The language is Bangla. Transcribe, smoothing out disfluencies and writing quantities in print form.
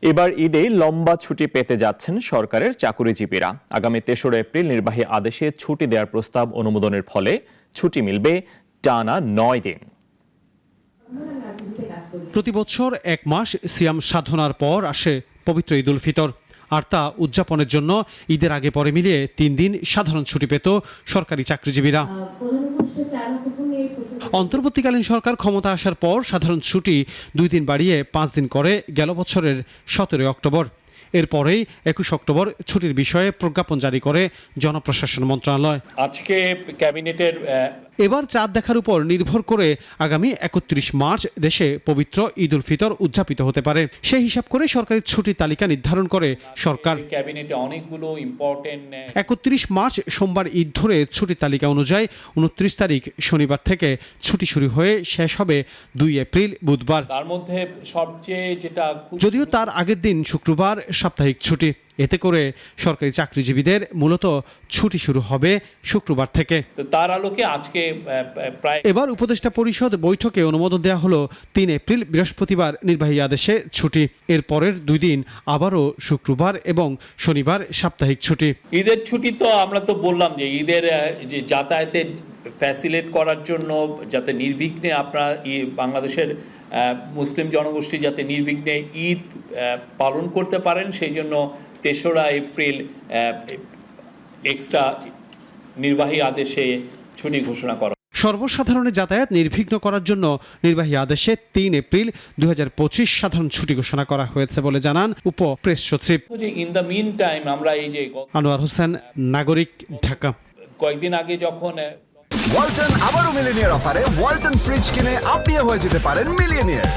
এবার ঈদে লম্বা ছুটি পেতে যাচ্ছেন সরকারের চাকুরিজীবীরা। আগামী ৩রা এপ্রিল নির্বাহী আদেশে ছুটি দেওয়ার প্রস্তাব অনুমোদনের ফলে ছুটি মিলবে টানা ৯ দিন। প্রতি বছর ১ মাস সিয়াম সাধনার পর আসে পবিত্র ঈদ উল ফিতর, আর তা উদযাপনের জন্য ঈদের আগে পরে মিলিয়ে ৩ দিন সাধারণ ছুটি পেত সরকারি চাকরিজীবীরা। অন্তর্বর্তীকালীন সরকার ক্ষমতা আসার পর সাধারণ ছুটি ২ দিন বাড়িয়ে ৫ দিন করে গেল বছরের ১৭ অক্টোবর। এরপরেই ২১ অক্টোবর ছুটির বিষয়ে প্রজ্ঞাপন জারি করে জনপ্রশাসন মন্ত্রণালয়। আজকে ক্যাবিনেটের এবার চাঁদ দেখার উপর নির্ভর করে আগামী ৩১ মার্চ দেশে পবিত্র ঈদ উল ফিতর উদযাপিত হতে পারে। সেই হিসাব করে সরকারি ছুটির তালিকা নির্ধারণ করে সরকার। ক্যাবিনেটে অনেকগুলো ইম্পর্টেন্ট ৩১ মার্চ সোমবার ঈদ ধরে ছুটির তালিকা অনুযায়ী ২৯ তারিখ শনিবার থেকে ছুটি শুরু হয়ে শেষ হবে ২ এপ্রিল বুধবার। তার মধ্যে সবচেয়ে যেটা যদিও তার আগের দিন শুক্রবার সাপ্তাহিক ছুটি। এতে করে সরকারি চাকরিজীবীদের মূলত ছুটি শুরু হবে শুক্রবার থেকে। তার আলোকে আজকে প্রায় এবার উপদেষ্টা পরিষদ বৈঠকে অনুমোদন দেওয়া হলো ৩ এপ্রিল বৃহস্পতিবার নির্বাহী আদেশে ছুটি। এর পরের ২ দিন আবারও শুক্রবার এবং শনিবার সাপ্তাহিক ছুটি। ঈদের ছুটি তো আমরা তো বললাম যে ঈদের যে যাতায়াতের ফ্যাসিলিটেট করার জন্য যাতে নির্বিঘ্নে আপনারা বাংলাদেশের মুসলিম জনগোষ্ঠী যাতে নির্বিঘ্নে ঈদ পালন করতে পারেন, সেই জন্য ৩রা এপ্রিল এক্সট্রা নির্বাহী আদেশে ছুটি ঘোষণা করা। সর্বসাধারণের যাতায়াত নির্বিঘ্ন করার জন্য নির্বাহী আদেশে ৩ এপ্রিল ২০২৫ সাধারণ ছুটি ঘোষণা করা হয়েছে বলে জানান উপ প্রেস সচিব। ইন দ্য মিন টাইম আমরা এই যে আনোয়ার হোসেন, নাগরিক, ঢাকা। কয়েকদিন আগে যখন ওয়ালটন আবারও মিলিনিয়ার অফারে ওয়ালটন ফ্রিজ কিনে আপনিও হয়ে যেতে পারেন মিলিয়নিয়ার।